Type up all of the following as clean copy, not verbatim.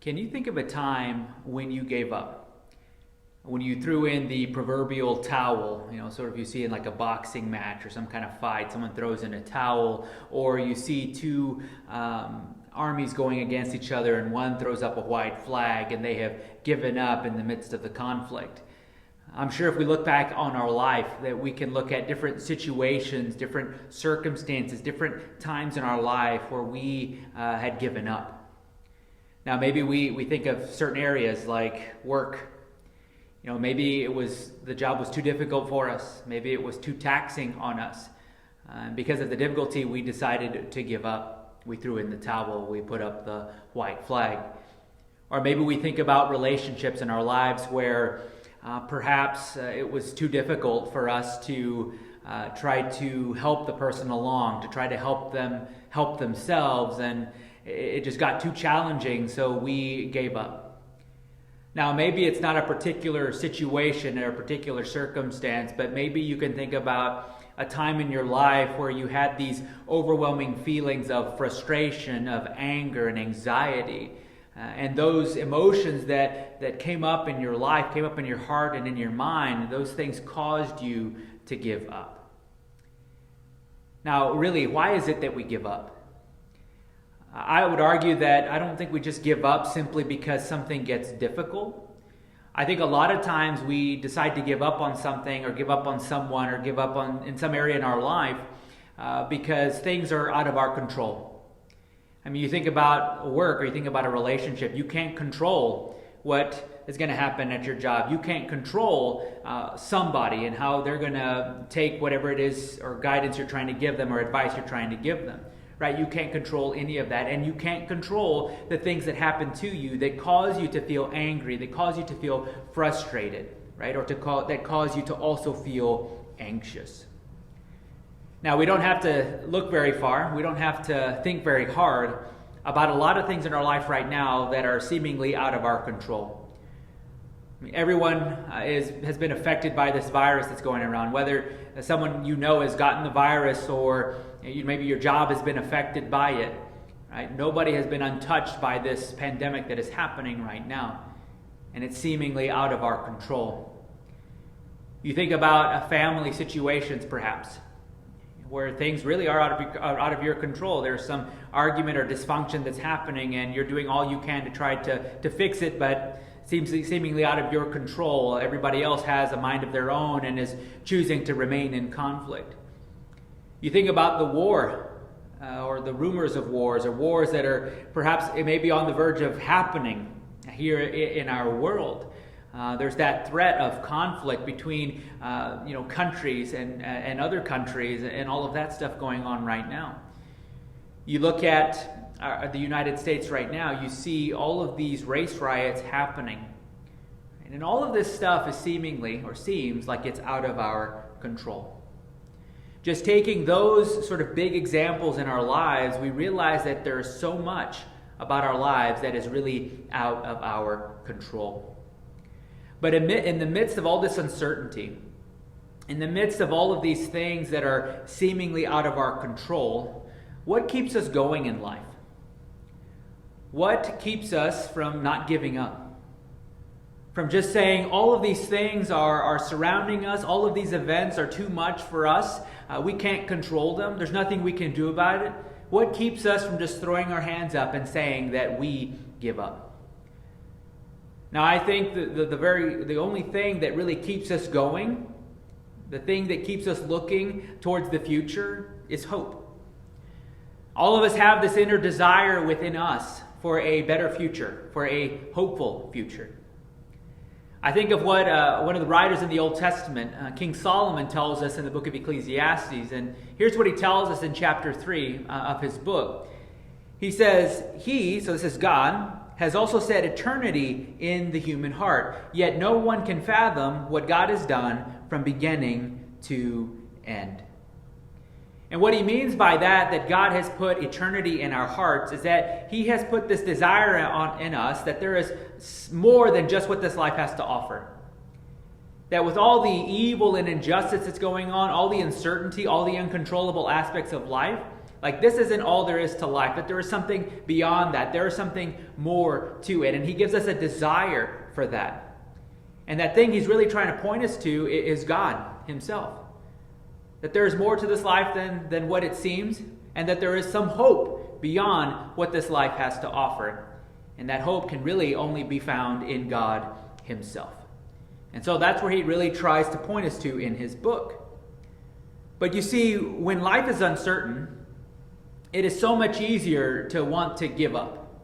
Can you think of a time when you gave up? When you threw in the proverbial towel, sort of you see in like a boxing match or some kind of fight, someone throws in a towel, or you see two armies going against each other and one throws up a white flag and they have given up in the midst of the conflict. I'm sure if we look back on our life that we can look at different situations, different circumstances, different times in our life where we had given up. Now maybe we think of certain areas like work. Maybe the job was too difficult for us. Maybe it was too taxing on us. Because of the difficulty, we decided to give up. We threw in the towel. We put up the white flag. Or maybe we think about relationships in our lives where perhaps it was too difficult for us to try to help the person along, to try to help them help themselves, and it just got too challenging, so we gave up. Now, maybe it's not a particular situation or a particular circumstance, but maybe you can think about a time in your life where you had these overwhelming feelings of frustration, of anger and anxiety. And those emotions that came up in your life, came up in your heart and in your mind, those things caused you to give up. Now, really, why is it that we give up? I would argue that I don't think we just give up simply because something gets difficult. I think a lot of times we decide to give up on something or give up on someone or give up in some area in our life because things are out of our control. I mean, you think about work or you think about a relationship. You can't control what is going to happen at your job. You can't control somebody and how they're going to take whatever it is or guidance you're trying to give them or advice you're trying to give them. Right? You can't control any of that, and you can't control the things that happen to you that cause you to feel angry, that cause you to feel frustrated, right? Or that cause you to also feel anxious. Now, we don't have to look very far. We don't have to think very hard about a lot of things in our life right now that are seemingly out of our control. I mean, everyone has been affected by this virus that's going around, whether someone has gotten the virus or maybe your job has been affected by it. Right? Nobody has been untouched by this pandemic that is happening right now, and it's seemingly out of our control. You think about family situations, perhaps, where things really are out of your control. There's some argument or dysfunction that's happening, and you're doing all you can to try to fix it, but seemingly out of your control. Everybody else has a mind of their own and is choosing to remain in conflict. You think about the war or the rumors of wars or wars that are perhaps it may be on the verge of happening here in our world. There's that threat of conflict between countries and other countries and all of that stuff going on right now. You look at the United States right now, you see all of these race riots happening. And all of this stuff is seems like it's out of our control. Just taking those sort of big examples in our lives, we realize that there's so much about our lives that is really out of our control. But in the midst of all this uncertainty, in the midst of all of these things that are seemingly out of our control, what keeps us going in life? What keeps us from not giving up? From just saying all of these things are surrounding us, all of these events are too much for us, we can't control them, there's nothing we can do about it. What keeps us from just throwing our hands up and saying that we give up? Now, I think the only thing that really keeps us going, the thing that keeps us looking towards the future, is hope. All of us have this inner desire within us for a better future, for a hopeful future. I think of what one of the writers in the Old Testament, King Solomon, tells us in the book of Ecclesiastes. And here's what he tells us in chapter 3 of his book. He says, so this is God, has also set eternity in the human heart, yet no one can fathom what God has done from beginning to end. And what he means by that God has put eternity in our hearts, is that he has put this desire in us that there is more than just what this life has to offer. That with all the evil and injustice that's going on, all the uncertainty, all the uncontrollable aspects of life, Like, this isn't all there is to life, that there is something beyond that. There is something more to it. And he gives us a desire for that. And that thing he's really trying to point us to is God himself. That there is more to this life than what it seems, and that there is some hope beyond what this life has to offer. And that hope can really only be found in God himself. And so that's where he really tries to point us to in his book. But you see, when life is uncertain, it is so much easier to want to give up.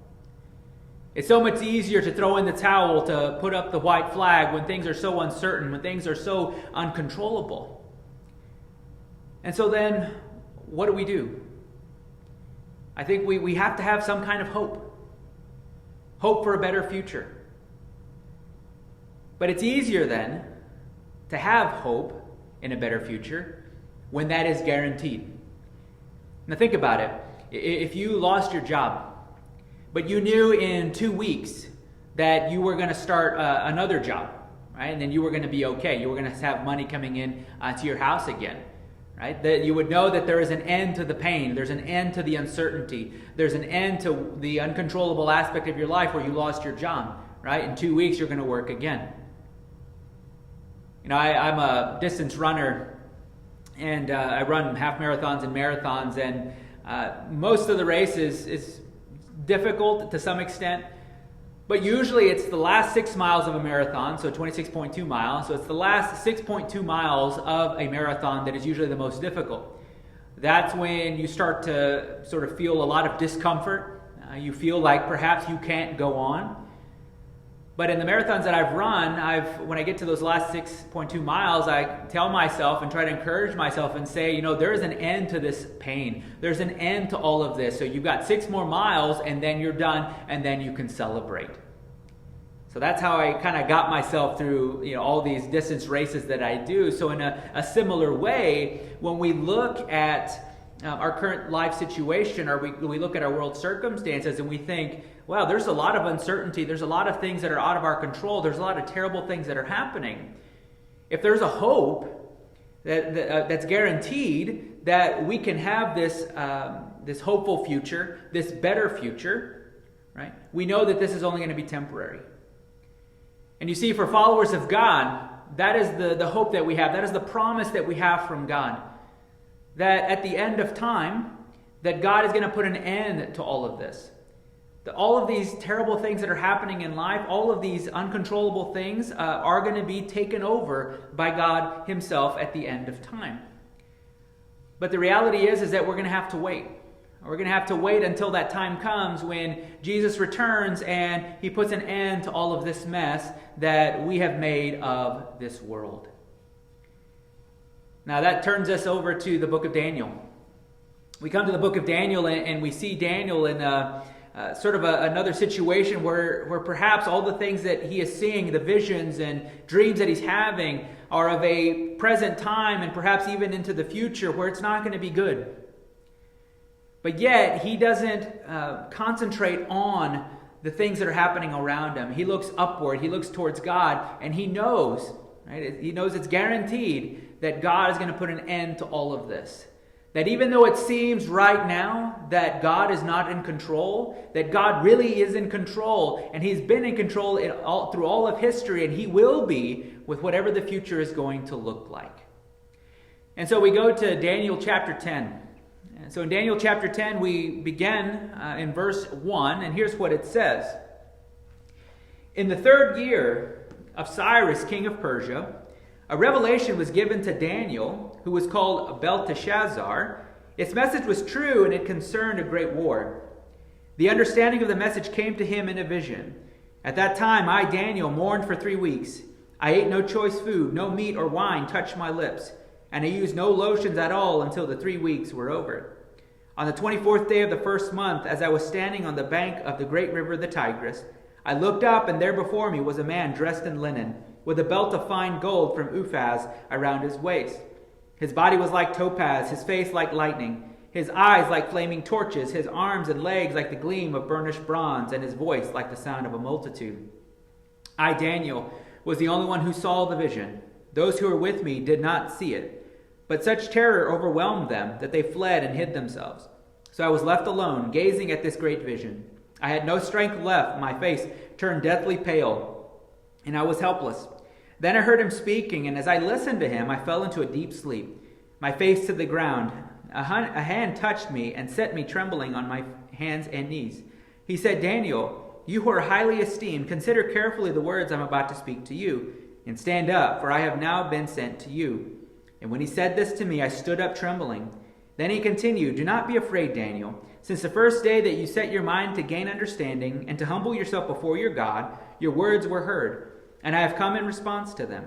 It's so much easier to throw in the towel, to put up the white flag when things are so uncertain, when things are so uncontrollable. And so then, what do? I think we have to have some kind of hope. Hope for a better future. But it's easier then to have hope in a better future when that is guaranteed. Now think about it. If you lost your job, but you knew in 2 weeks that you were going to start another job, right? And then you were going to be okay. You were going to have money coming in to your house again, right? That you would know that there is an end to the pain. There's an end to the uncertainty. There's an end to the uncontrollable aspect of your life where you lost your job, right? In 2 weeks, you're going to work again. You know, I'm a distance runner, and I run half marathons and marathons, and most of the race is difficult to some extent, but usually it's the last 6 miles of a marathon, so 26.2 miles. So it's the last 6.2 miles of a marathon that is usually the most difficult. That's when you start to sort of feel a lot of discomfort. You feel like perhaps you can't go on. But in the marathons that I've run, when I get to those last 6.2 miles, I tell myself and try to encourage myself and say, you know, there is an end to this pain. There's an end to all of this. So you've got 6 more miles, and then you're done, and then you can celebrate. So that's how I kind of got myself through, you know, all these distance races that I do. So in a similar way, when we look at our current life situation, or we look at our world circumstances and we think, wow, there's a lot of uncertainty. There's a lot of things that are out of our control. There's a lot of terrible things that are happening. If there's a hope that's guaranteed that we can have this hopeful future, this better future, right? We know that this is only going to be temporary. And you see, for followers of God, that is the hope that we have. That is the promise that we have from God. That at the end of time, that God is going to put an end to all of this. That all of these terrible things that are happening in life, all of these uncontrollable things are going to be taken over by God himself at the end of time. But the reality is that we're going to have to wait. We're going to have to wait until that time comes when Jesus returns and he puts an end to all of this mess that we have made of this world. Now that turns us over to the book of Daniel. We come to the book of Daniel and we see Daniel in sort of another situation where perhaps all the things that he is seeing, the visions and dreams that he's having, are of a present time and perhaps even into the future where it's not going to be good. But yet he doesn't concentrate on the things that are happening around him. He looks upward, he looks towards God, and he knows, right? He knows it's guaranteed that God is going to put an end to all of this. That even though it seems right now that God is not in control, that God really is in control, and he's been in control through all of history, and he will be with whatever the future is going to look like. And so we go to Daniel chapter 10. And so in Daniel chapter 10, we begin in verse 1, and here's what it says. In the 3rd year of Cyrus, king of Persia, a revelation was given to Daniel, who was called Belteshazzar. Its message was true, and it concerned a great war. The understanding of the message came to him in a vision. At that time, I, Daniel, mourned for 3 weeks. I ate no choice food, no meat or wine touched my lips, and I used no lotions at all until the 3 weeks were over. On the 24th day of the 1st month, as I was standing on the bank of the great river, the Tigris, I looked up, and there before me was a man dressed in linen, with a belt of fine gold from Uphaz around his waist. His body was like topaz, his face like lightning, his eyes like flaming torches, his arms and legs like the gleam of burnished bronze, and his voice like the sound of a multitude. I, Daniel, was the only one who saw the vision. Those who were with me did not see it, but such terror overwhelmed them that they fled and hid themselves. So I was left alone, gazing at this great vision. I had no strength left, my face turned deathly pale, and I was helpless. Then I heard him speaking, and as I listened to him, I fell into a deep sleep, my face to the ground. A hand touched me and set me trembling on my hands and knees. He said, Daniel, you who are highly esteemed, consider carefully the words I'm about to speak to you, and stand up, for I have now been sent to you. And when he said this to me, I stood up trembling. Then he continued, do not be afraid, Daniel. Since the first day that you set your mind to gain understanding and to humble yourself before your God, your words were heard, and I have come in response to them.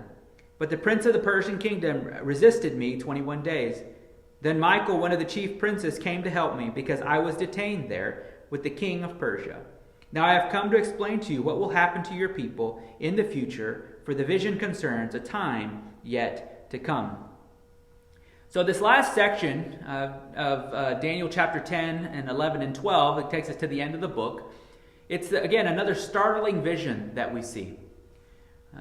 But the prince of the Persian kingdom resisted me 21 days. Then Michael, one of the chief princes, came to help me, because I was detained there with the king of Persia. Now I have come to explain to you what will happen to your people in the future, for the vision concerns a time yet to come. So this last section of Daniel chapter 10 and 11 and 12, it takes us to the end of the book. It's, again, another startling vision that we see.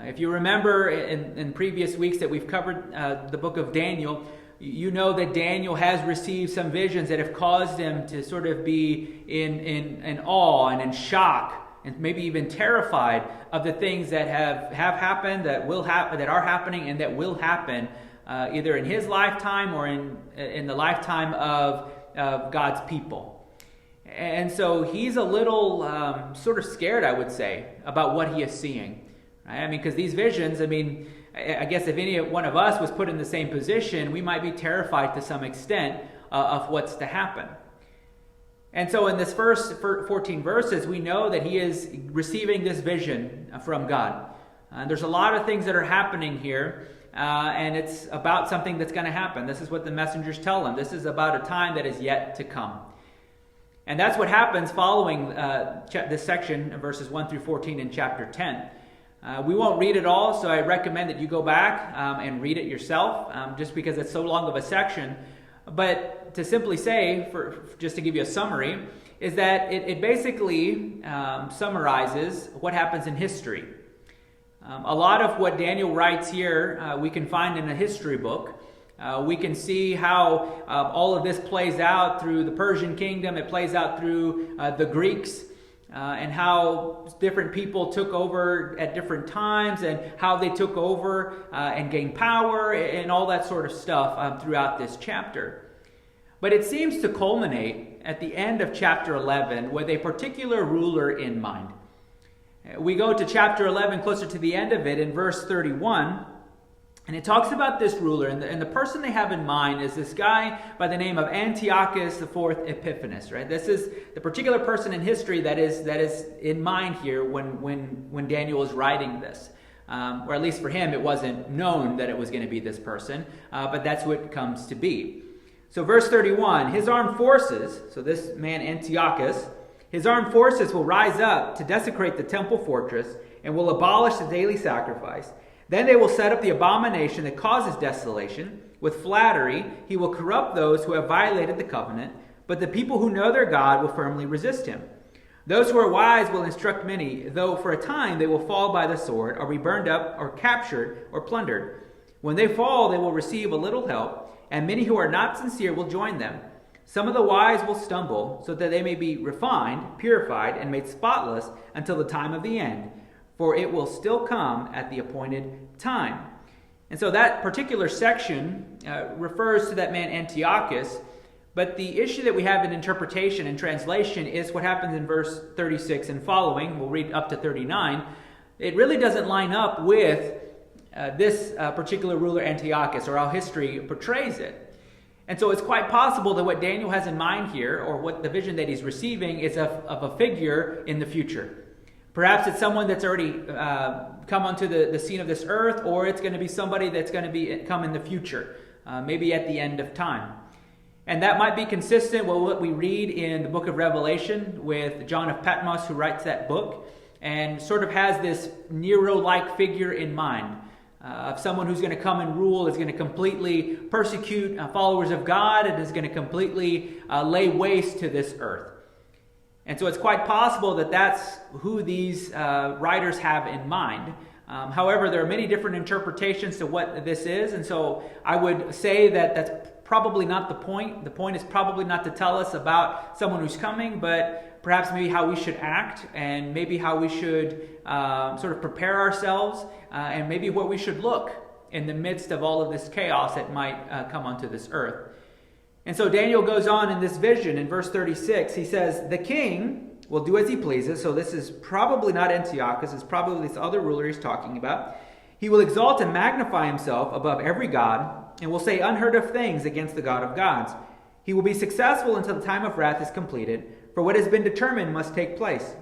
If you remember in previous weeks that we've covered the book of Daniel, you know that Daniel has received some visions that have caused him to sort of be in awe and in shock and maybe even terrified of the things that have happened, that will happen, that are happening, and that will happen either in his lifetime or in the lifetime of God's people. And so he's a little sort of scared, I would say, about what he is seeing. Right? I mean, because these visions, I guess if any one of us was put in the same position, we might be terrified to some extent of what's to happen. And so in this first 14 verses, we know that he is receiving this vision from God. There's a lot of things that are happening here. And it's about something that's going to happen. This is what the messengers tell him. This is about a time that is yet to come. And that's what happens following this section, verses 1 through 14 in chapter 10. We won't read it all, so I recommend that you go back and read it yourself, just because it's so long of a section. But to simply say, just to give you a summary, is that it basically summarizes what happens in history. A lot of what Daniel writes here we can find in a history book. We can see how all of this plays out through the Persian kingdom. It plays out through the Greeks and how different people took over at different times and how they took over and gained power and all that sort of stuff throughout this chapter. But it seems to culminate at the end of chapter 11 with a particular ruler in mind. We go to chapter 11, closer to the end of it, in verse 31, and it talks about this ruler, and the person they have in mind is this guy by the name of Antiochus IV Epiphanes, right? This is the particular person in history that is in mind here when Daniel is writing this. Or at least for him, it wasn't known that it was going to be this person, but that's what it comes to be. So verse 31, his armed forces, so this man Antiochus, his armed forces will rise up to desecrate the temple fortress and will abolish the daily sacrifice. Then they will set up the abomination that causes desolation. With flattery, he will corrupt those who have violated the covenant, but the people who know their God will firmly resist him. Those who are wise will instruct many, though for a time they will fall by the sword, or be burned up, or captured, or plundered. When they fall, they will receive a little help, and many who are not sincere will join them. Some of the wise will stumble, so that they may be refined, purified, and made spotless until the time of the end, for it will still come at the appointed time. And so that particular section refers to that man Antiochus, but the issue that we have in interpretation and translation is what happens in verse 36 and following. We'll read up to 39. It really doesn't line up with this particular ruler Antiochus, or how history portrays it. And so it's quite possible that what Daniel has in mind here, or what the vision that he's receiving, is of a figure in the future. Perhaps it's someone that's already come onto the scene of this earth, or it's going to be somebody that's going to come in the future, maybe at the end of time. And that might be consistent with what we read in the book of Revelation with John of Patmos, who writes that book, and sort of has this Nero-like figure in mind. Of someone who's going to come and rule, is going to completely persecute followers of God, and is going to completely lay waste to this earth. And so it's quite possible that that's who these writers have in mind. However, there are many different interpretations to what this is, and so I would say that that's probably not the point. The point is probably not to tell us about someone who's coming, but perhaps maybe how we should act, and maybe how we should sort of prepare ourselves, and maybe where we should look in the midst of all of this chaos that might come onto this earth. And so Daniel goes on in this vision in verse 36. He says, the king will do as he pleases. So this is probably not Antiochus. It's probably this other ruler he's talking about. He will exalt and magnify himself above every god, and will say unheard of things against the God of gods. He will be successful until the time of wrath is completed, for what has been determined must take place.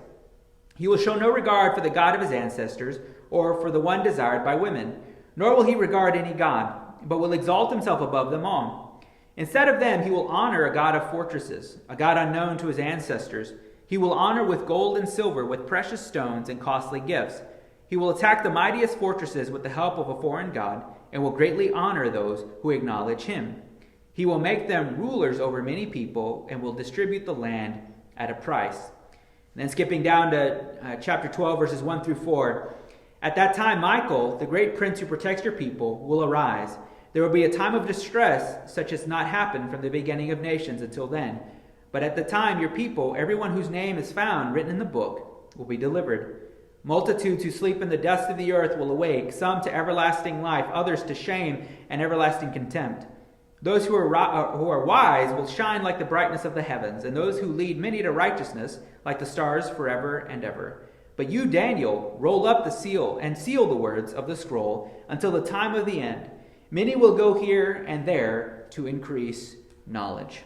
He will show no regard for the God of his ancestors, or for the one desired by women, nor will he regard any god, but will exalt himself above them all. Instead of them, he will honor a God of fortresses, a God unknown to his ancestors. He will honor with gold and silver, with precious stones and costly gifts. He will attack the mightiest fortresses with the help of a foreign god, and will greatly honor those who acknowledge him. He will make them rulers over many people, and will distribute the land at a price. And then skipping down to chapter 12, verses 1 through 4. At that time, Michael, the great prince who protects your people, will arise. There will be a time of distress such as not happened from the beginning of nations until then. But at the time, your people, everyone whose name is found written in the book, will be delivered. Multitudes who sleep in the dust of the earth will awake, some to everlasting life, others to shame and everlasting contempt. Those who are wise will shine like the brightness of the heavens, and those who lead many to righteousness like the stars forever and ever. But you, Daniel, roll up the seal and seal the words of the scroll until the time of the end. Many will go here and there to increase knowledge.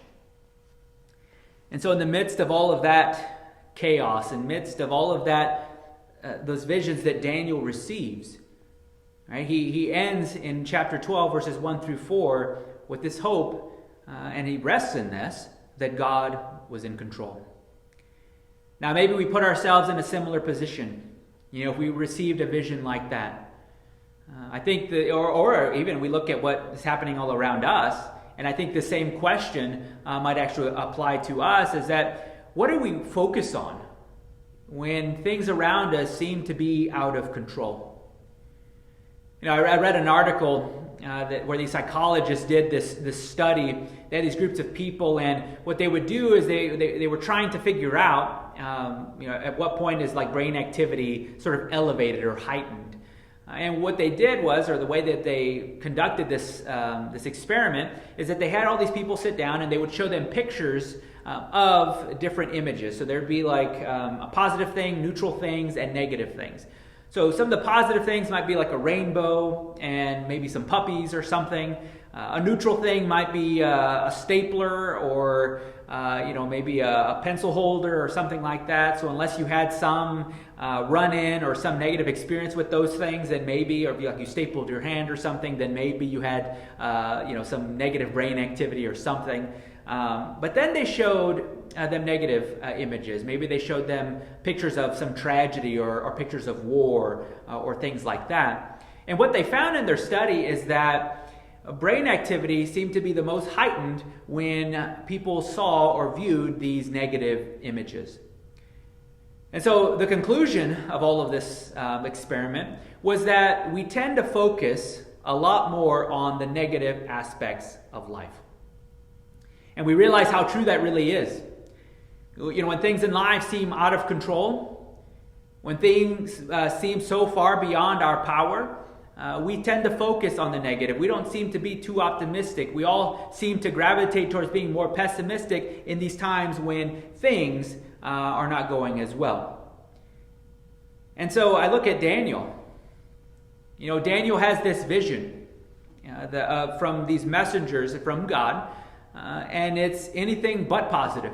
And so in the midst of all of that chaos, in the midst of all of that, those visions that Daniel receives, right, he ends in chapter 12, verses 1 through 4, with this hope, and he rests in this, that God was in control. Now maybe we put ourselves in a similar position, if we received a vision like that. I think or even we look at what is happening all around us, and I think the same question might actually apply to us, is that what do we focus on when things around us seem to be out of control? I read an article where these psychologists did this study. They had these groups of people, and what they would do is they were trying to figure out at what point is like brain activity sort of elevated or heightened. And what they did was, or the way that they conducted this experiment, is that they had all these people sit down and they would show them pictures of different images. So there'd be like a positive thing, neutral things, and negative things. So some of the positive things might be like a rainbow and maybe some puppies or something. A neutral thing might be a stapler or maybe a pencil holder or something like that. So unless you had some run-in or some negative experience with those things, then maybe, or like you stapled your hand or something, then maybe you had some negative brain activity or something. But then they showed them negative images. Maybe they showed them pictures of some tragedy or pictures of war or things like that. And what they found in their study is that brain activity seemed to be the most heightened when people saw or viewed these negative images. And so the conclusion of all of this experiment was that we tend to focus a lot more on the negative aspects of life. And we realize how true that really is. When things in life seem out of control, when things seem so far beyond our power, we tend to focus on the negative. We don't seem to be too optimistic. We all seem to gravitate towards being more pessimistic in these times when things are not going as well. And so I look at Daniel. Daniel has this vision from these messengers from God, and it's anything but positive.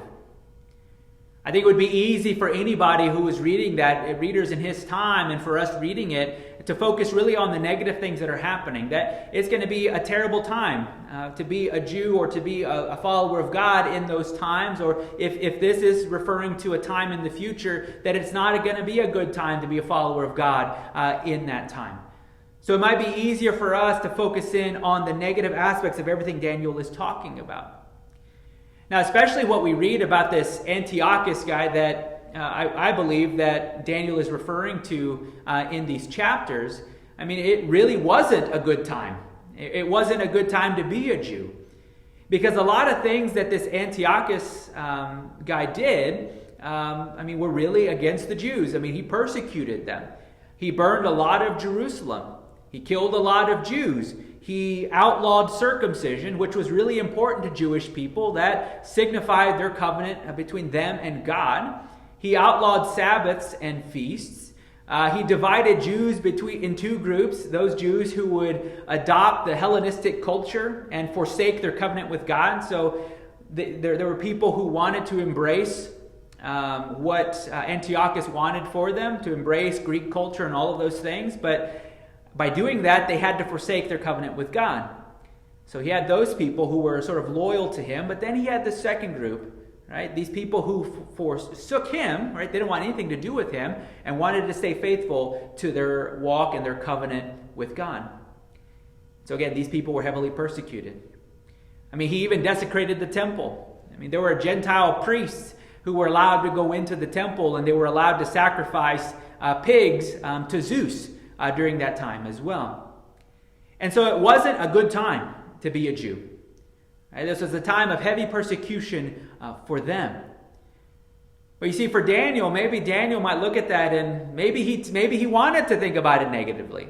I think it would be easy for anybody who was reading that, readers in his time, and for us reading it, to focus really on the negative things that are happening. That it's going to be a terrible time to be a Jew or to be a follower of God in those times. Or if this is referring to a time in the future, that it's not going to be a good time to be a follower of God in that time. So it might be easier for us to focus in on the negative aspects of everything Daniel is talking about. Now, especially what we read about this Antiochus guy that I believe that Daniel is referring to in these chapters. I mean, it really wasn't a good time. It wasn't a good time to be a Jew. Because a lot of things that this Antiochus guy did, were really against the Jews. He persecuted them. He burned a lot of Jerusalem. He killed a lot of Jews. He outlawed circumcision, which was really important to Jewish people. That signified their covenant between them and God. He outlawed Sabbaths and feasts. He divided Jews in two groups, those Jews who would adopt the Hellenistic culture and forsake their covenant with God. So there were people who wanted to embrace what Antiochus wanted for them, to embrace Greek culture and all of those things. But by doing that, they had to forsake their covenant with God. So he had those people who were sort of loyal to him, but then he had the second group, right? These people who forsook him, right? They didn't want anything to do with him and wanted to stay faithful to their walk and their covenant with God. So again, these people were heavily persecuted. He even desecrated the temple. There were Gentile priests who were allowed to go into the temple, and they were allowed to sacrifice pigs to Zeus during that time as well. And so it wasn't a good time to be a Jew. Right? This was a time of heavy persecution for them. But you see, for Daniel, maybe Daniel might look at that and maybe he wanted to think about it negatively.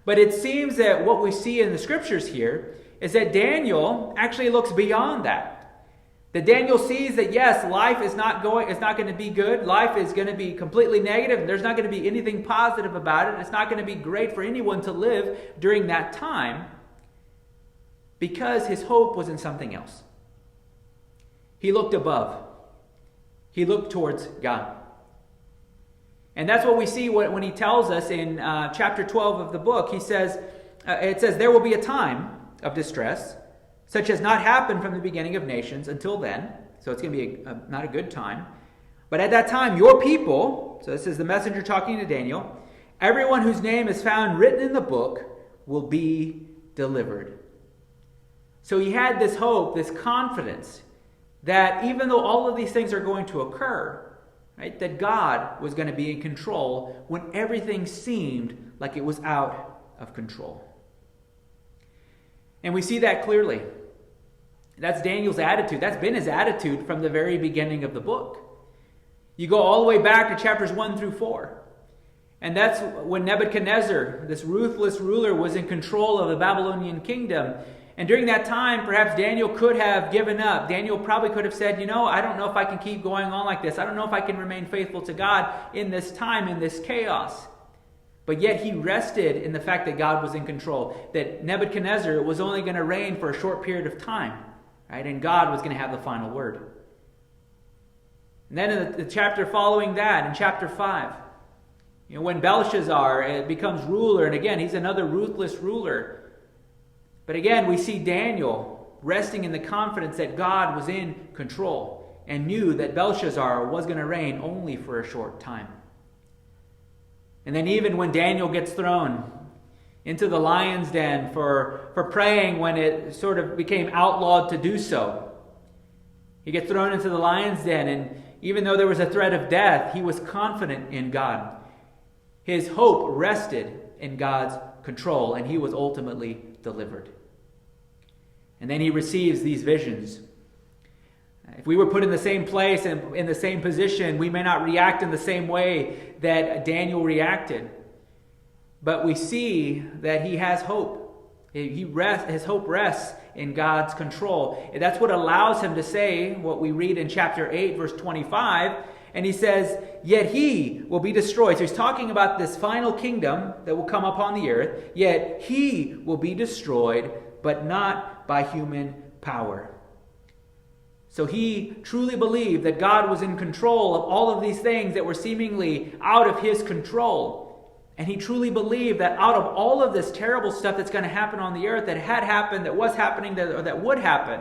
But it seems that what we see in the scriptures here is that Daniel actually looks beyond that. That Daniel sees that, yes, life is not going to be good. Life is going to be completely negative. There's not going to be anything positive about it. It's not going to be great for anyone to live during that time, because his hope was in something else. He looked above. He looked towards God. And that's what we see when he tells us in chapter 12 of the book. It says, there will be a time of distress, such as not happened from the beginning of nations until then. So it's going to be not a good time. But at that time, your people, so this is the messenger talking to Daniel, everyone whose name is found written in the book will be delivered. So he had this hope, this confidence, that even though all of these things are going to occur, right, that God was going to be in control when everything seemed like it was out of control. And we see that clearly. That's Daniel's attitude. That's been his attitude from the very beginning of the book. You go all the way back to chapters 1 through 4. And that's when Nebuchadnezzar, this ruthless ruler, was in control of the Babylonian kingdom. And during that time, perhaps Daniel could have given up. Daniel probably could have said, I don't know if I can keep going on like this. I don't know if I can remain faithful to God in this time, in this chaos. But yet he rested in the fact that God was in control, that Nebuchadnezzar was only going to reign for a short period of time, right? And God was going to have the final word. And then in the chapter following that, in chapter 5, when Belshazzar becomes ruler, and again, he's another ruthless ruler. But again, we see Daniel resting in the confidence that God was in control and knew that Belshazzar was going to reign only for a short time. And then even when Daniel gets thrown into the lion's den for praying when it sort of became outlawed to do so, he gets thrown into the lion's den, and even though there was a threat of death, he was confident in God. His hope rested in God's control, and he was ultimately delivered. And then he receives these visions. If we were put in the same place and in the same position, we may not react in the same way that Daniel reacted. But we see that he has hope. His hope rests in God's control. And that's what allows him to say what we read in chapter 8, verse 25. And he says, yet he will be destroyed. So he's talking about this final kingdom that will come upon the earth. Yet he will be destroyed, but not by human power. So he truly believed that God was in control of all of these things that were seemingly out of his control. And he truly believed that out of all of this terrible stuff that's going to happen on the earth, that had happened, that was happening, or that would happen,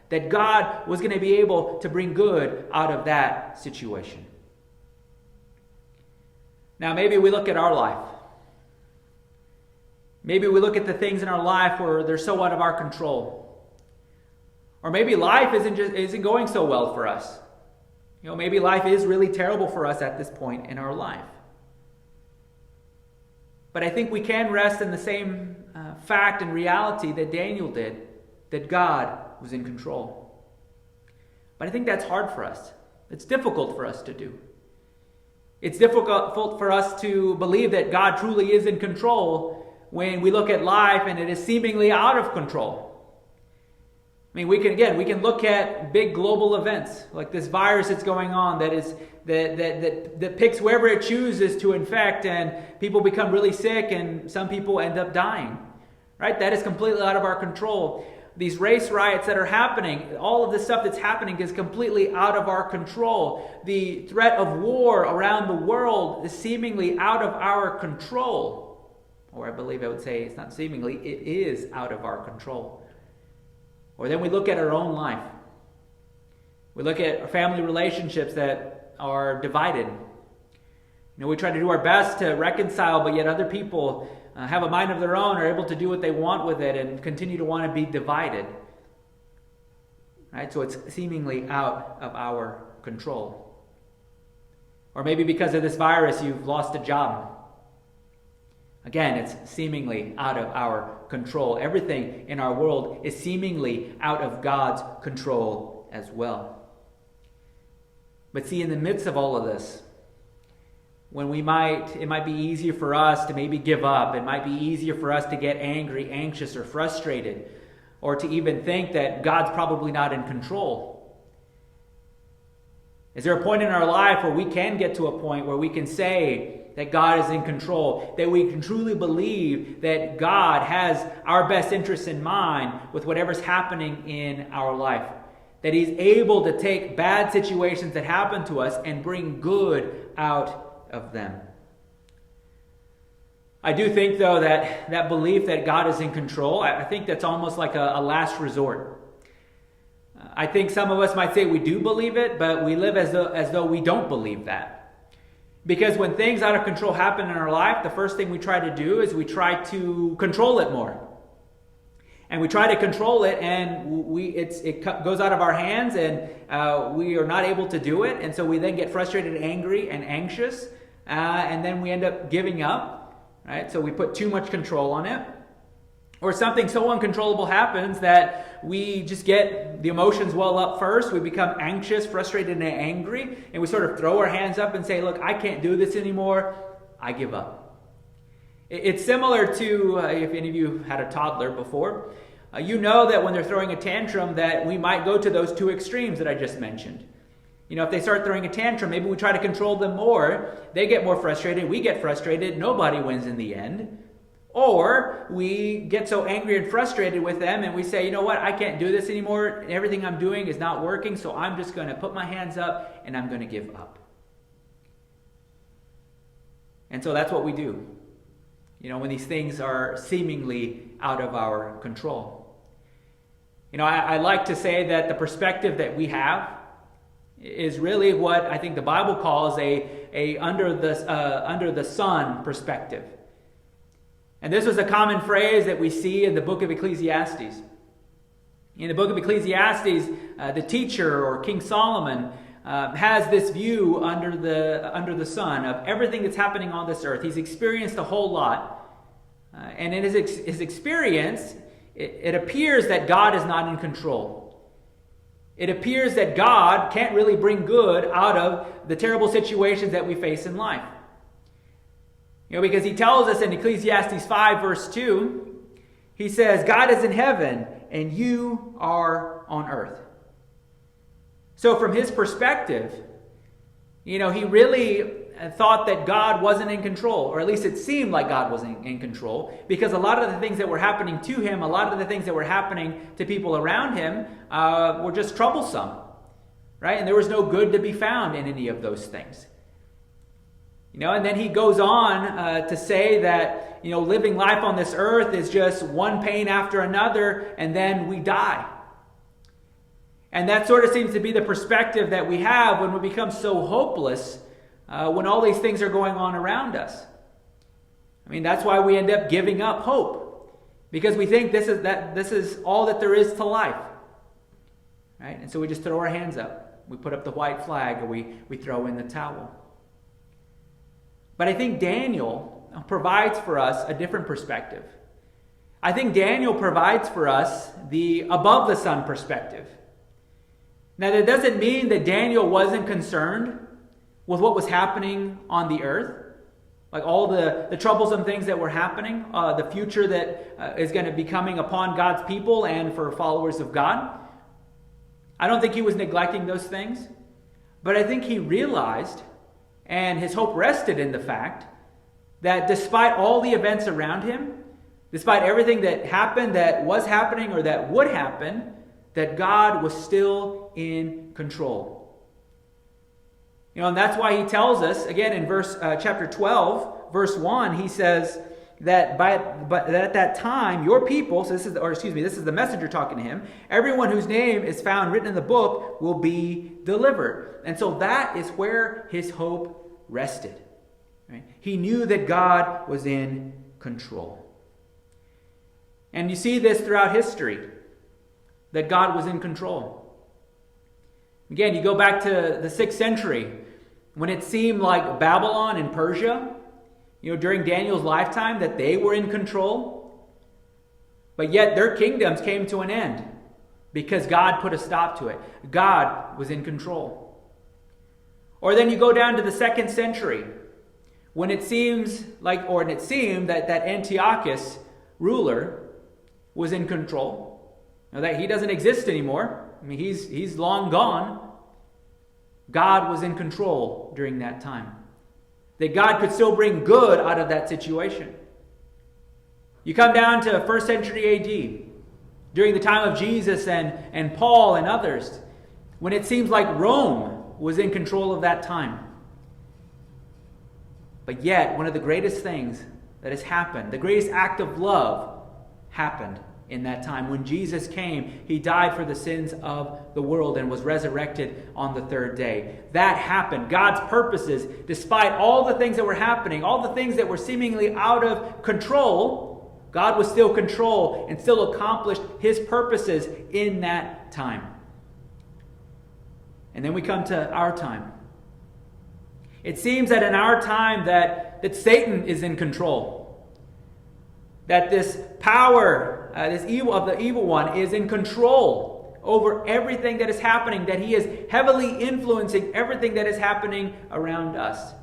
that God was going to be able to bring good out of that situation. Now, maybe we look at our life. Maybe we look at the things in our life where they're so out of our control. Or maybe life isn't going so well for us. Maybe life is really terrible for us at this point in our life. But I think we can rest in the same fact and reality that Daniel did, that God who's in control. But I think that's hard for us. It's difficult for us to do. It's difficult for us to believe that God truly is in control when we look at life and it is seemingly out of control. I mean, we can look at big global events like this virus that's going on that picks wherever it chooses to infect, and people become really sick and some people end up dying. Right? That is completely out of our control. These race riots that are happening, all of this stuff that's happening is completely out of our control. The threat of war around the world is seemingly out of our control. Or I believe I would say it's not seemingly, it is out of our control. Or then we look at our own life. We look at our family relationships that are divided. We try to do our best to reconcile, but yet other people have a mind of their own, are able to do what they want with it, and continue to want to be divided. Right? So it's seemingly out of our control. Or maybe because of this virus, you've lost a job. Again, it's seemingly out of our control. Everything in our world is seemingly out of God's control as well. But see, in the midst of all of this, when it might be easier for us to maybe give up. It might be easier for us to get angry, anxious, or frustrated, or to even think that God's probably not in control. Is there a point in our life where we can get to a point where we can say that God is in control, that we can truly believe that God has our best interests in mind with whatever's happening in our life, that He's able to take bad situations that happen to us and bring good out of them? I do think, though, that belief that God is in control, I think that's almost like a last resort. I think some of us might say we do believe it, but we live as though we don't believe that. Because when things out of control happen in our life, the first thing we try to do is we try to control it more. And we try to control it, and it goes out of our hands, and we are not able to do it. And so we then get frustrated, angry, and anxious, and then we end up giving up. Right? So we put too much control on it. Or something so uncontrollable happens that we just get the emotions well up first. We become anxious, frustrated, and angry, and we sort of throw our hands up and say, look, I can't do this anymore. I give up. It's similar to, if any of you had a toddler before, you know that when they're throwing a tantrum that we might go to those two extremes that I just mentioned. If they start throwing a tantrum, maybe we try to control them more. They get more frustrated. We get frustrated. Nobody wins in the end. Or we get so angry and frustrated with them and we say, you know what, I can't do this anymore. Everything I'm doing is not working, so I'm just going to put my hands up and I'm going to give up. And so that's what we do. When these things are seemingly out of our control. I like to say that the perspective that we have is really what I think the Bible calls a under the sun perspective. And this was a common phrase that we see in the book of Ecclesiastes. In the book of Ecclesiastes, the teacher, or King Solomon, has this view under the sun of everything that's happening on this earth. He's experienced a whole lot. And in his experience, it appears that God is not in control. It appears that God can't really bring good out of the terrible situations that we face in life. Because he tells us in Ecclesiastes 5 verse 2, he says, God is in heaven and you are on earth. So from his perspective, he really thought that God wasn't in control, or at least it seemed like God wasn't in control, because a lot of the things that were happening to him, a lot of the things that were happening to people around him were just troublesome, right? And there was no good to be found in any of those things. And then he goes on to say that, living life on this earth is just one pain after another, and then we die. And that sort of seems to be the perspective that we have when we become so hopeless when all these things are going on around us. That's why we end up giving up hope, because we think this is all that there is to life. Right? And so we just throw our hands up. We put up the white flag, or we throw in the towel. But I think Daniel provides for us a different perspective. I think Daniel provides for us the above the sun perspective. Now, that doesn't mean that Daniel wasn't concerned with what was happening on the earth, like all the troublesome things that were happening, the future that is going to be coming upon God's people and for followers of God. I don't think he was neglecting those things, but I think he realized, and his hope rested in the fact, that despite all the events around him, despite everything that happened, that was happening, or that would happen, that God was still in control. And that's why he tells us, again in chapter 12, verse 1, he says that that at that time, your people, so this is the messenger talking to him, everyone whose name is found written in the book will be delivered. And so that is where his hope rested. Right? He knew that God was in control. And you see this throughout history, that God was in control. Again, you go back to the 6th century, when it seemed like Babylon and Persia, during Daniel's lifetime, that they were in control. But yet their kingdoms came to an end because God put a stop to it. God was in control. Or then you go down to the 2nd century, when it seemed that Antiochus ruler was in control. Now that he doesn't exist anymore. I mean, he's long gone. God was in control during that time. That God could still bring good out of that situation. You come down to 1st century AD, during the time of Jesus and Paul and others, when it seems like Rome was in control of that time. But yet, one of the greatest things that has happened, the greatest act of love, happened in that time. When Jesus came, he died for the sins of the world and was resurrected on the 3rd day. That happened. God's purposes, despite all the things that were happening, all the things that were seemingly out of control, God was still control and still accomplished his purposes in that time. And then we come to our time. It seems that in our time that Satan is in control. That this power, this evil of the evil one, is in control over everything that is happening, that he is heavily influencing everything that is happening around us.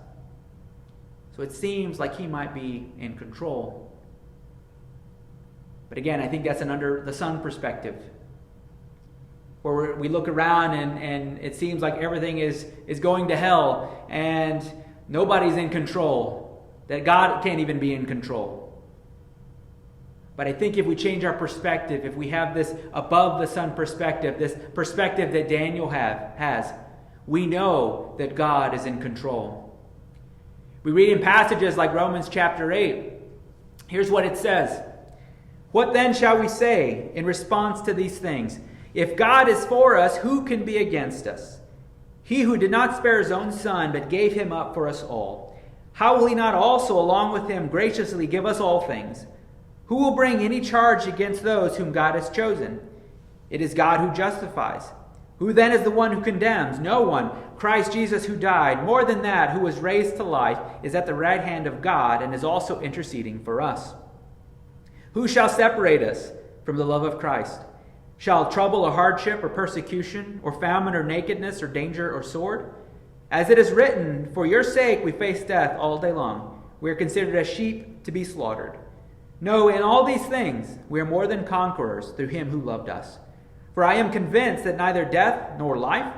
So it seems like he might be in control. But again, I think that's an under the sun perspective, where we look around and it seems like everything is going to hell and nobody's in control, that God can't even be in control. But I think if we change our perspective, if we have this above the sun perspective, this perspective that Daniel has, we know that God is in control. We read in passages like Romans chapter 8. Here's what it says. What then shall we say in response to these things? If God is for us, who can be against us? He who did not spare his own son, but gave him up for us all, how will he not also, along with him, graciously give us all things? Who will bring any charge against those whom God has chosen? It is God who justifies. Who then is the one who condemns? No one. Christ Jesus, who died, more than that, who was raised to life, is at the right hand of God and is also interceding for us. Who shall separate us from the love of Christ? Shall trouble or hardship or persecution or famine or nakedness or danger or sword? As it is written, for your sake we face death all day long. We are considered as sheep to be slaughtered. No, in all these things we are more than conquerors through him who loved us. For I am convinced that neither death nor life,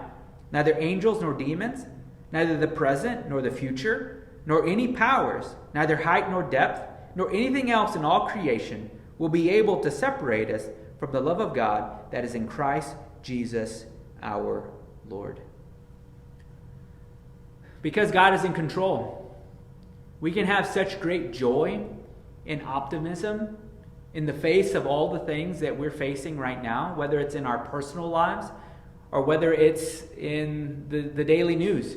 neither angels nor demons, neither the present nor the future, nor any powers, neither height nor depth, nor anything else in all creation will be able to separate us from the love of God that is in Christ Jesus our Lord. Because God is in control, we can have such great joy and optimism in the face of all the things that we're facing right now, whether it's in our personal lives or whether it's in the daily news.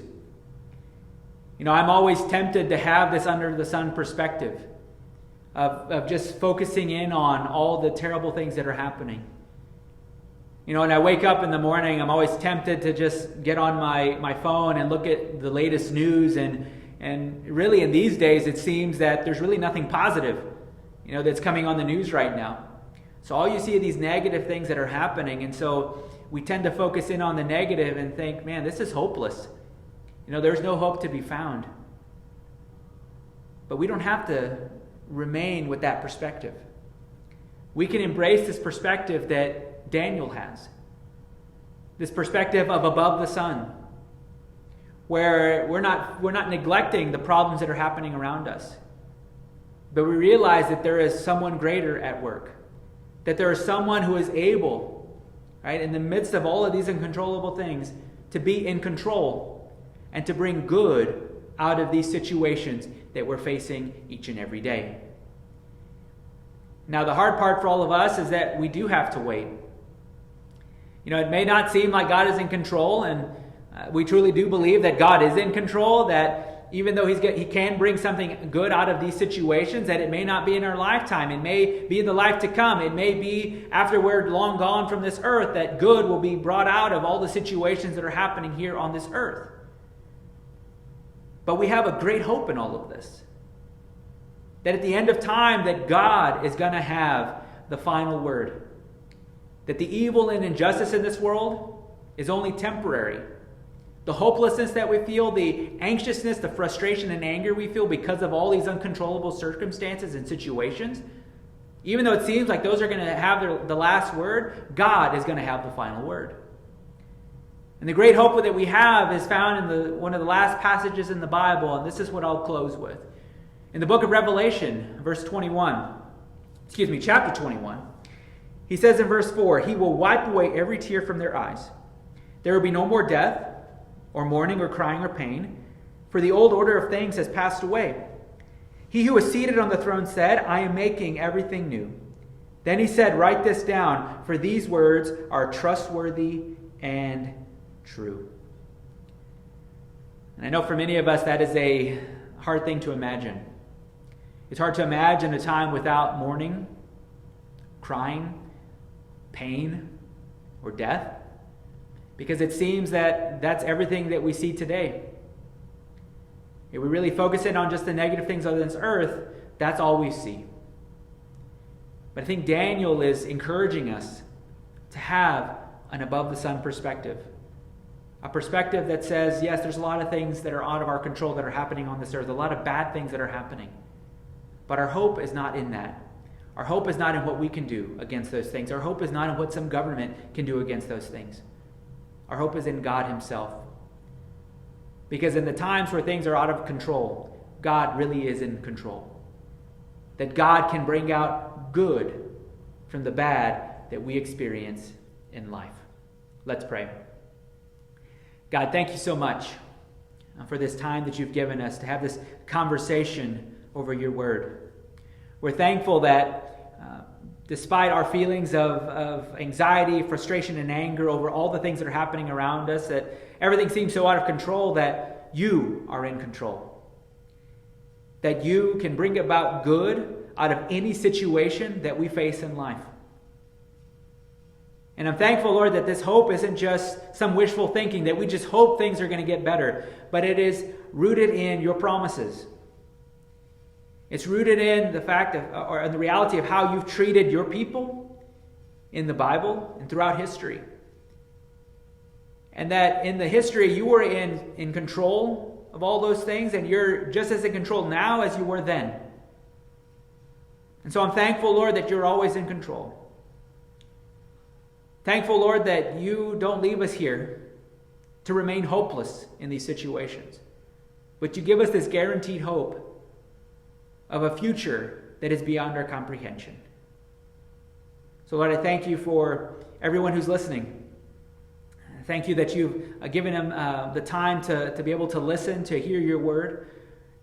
I'm always tempted to have this under the sun perspective of just focusing in on all the terrible things that are happening. And I wake up in the morning, I'm always tempted to just get on my phone and look at the latest news. And really in these days, it seems that there's really nothing positive. that's coming on the news right now. So all you see are these negative things that are happening, and so we tend to focus in on the negative and think, man, this is hopeless. There's no hope to be found. But we don't have to remain with that perspective. We can embrace this perspective that Daniel has. This perspective of above the sun, where we're not neglecting the problems that are happening around us. But we realize that there is someone greater at work. That there is someone who is able, right, in the midst of all of these uncontrollable things, to be in control and to bring good out of these situations that we're facing each and every day. Now, the hard part for all of us is that we do have to wait. It may not seem like God is in control, and we truly do believe that God is in control, that even though He can bring something good out of these situations, that it may not be in our lifetime. It may be in the life to come. It may be after we're long gone from this earth that good will be brought out of all the situations that are happening here on this earth. But we have a great hope in all of this. That at the end of time, that God is going to have the final word. That the evil and injustice in this world is only temporary. The hopelessness that we feel, the anxiousness, the frustration and anger we feel because of all these uncontrollable circumstances and situations, even though it seems like those are going to have the last word, God is going to have the final word. And the great hope that we have is found in one of the last passages in the Bible, and this is what I'll close with. In the book of Revelation, chapter 21, he says in verse 4, "He will wipe away every tear from their eyes. There will be no more death, or mourning, or crying, or pain, for the old order of things has passed away. He who was seated on the throne said, 'I am making everything new.' Then he said, 'Write this down, for these words are trustworthy and true.'" And I know for many of us that is a hard thing to imagine. It's hard to imagine a time without mourning, crying, pain, or death. Because it seems that that's everything that we see today. If we really focus in on just the negative things of this earth, that's all we see. But I think Daniel is encouraging us to have an above-the-sun perspective. A perspective that says, yes, there's a lot of things that are out of our control that are happening on this earth, a lot of bad things that are happening. But our hope is not in that. Our hope is not in what we can do against those things. Our hope is not in what some government can do against those things. Our hope is in God Himself. Because in the times where things are out of control, God really is in control. That God can bring out good from the bad that we experience in life. Let's pray. God, thank you so much for this time that you've given us to have this conversation over your word. We're thankful that despite our feelings of anxiety, frustration, and anger over all the things that are happening around us, that everything seems so out of control, that you are in control. That you can bring about good out of any situation that we face in life. And I'm thankful, Lord, that this hope isn't just some wishful thinking, that we just hope things are going to get better, but it is rooted in your promises. It's rooted in the fact or in the reality of how you've treated your people in the Bible and throughout history. And that in the history you were in control of all those things, and you're just as in control now as you were then. And so I'm thankful, Lord, that you're always in control. Thankful, Lord, that you don't leave us here to remain hopeless in these situations, but you give us this guaranteed hope of a future that is beyond our comprehension. So, Lord, I thank you for everyone who's listening. Thank you that you've given them the time to be able to listen, to hear your word.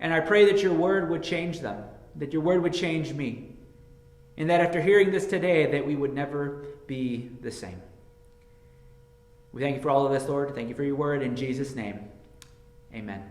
And I pray that your word would change them, that your word would change me. And that after hearing this today, that we would never be the same. We thank you for all of this, Lord. Thank you for your word. In Jesus' name, amen.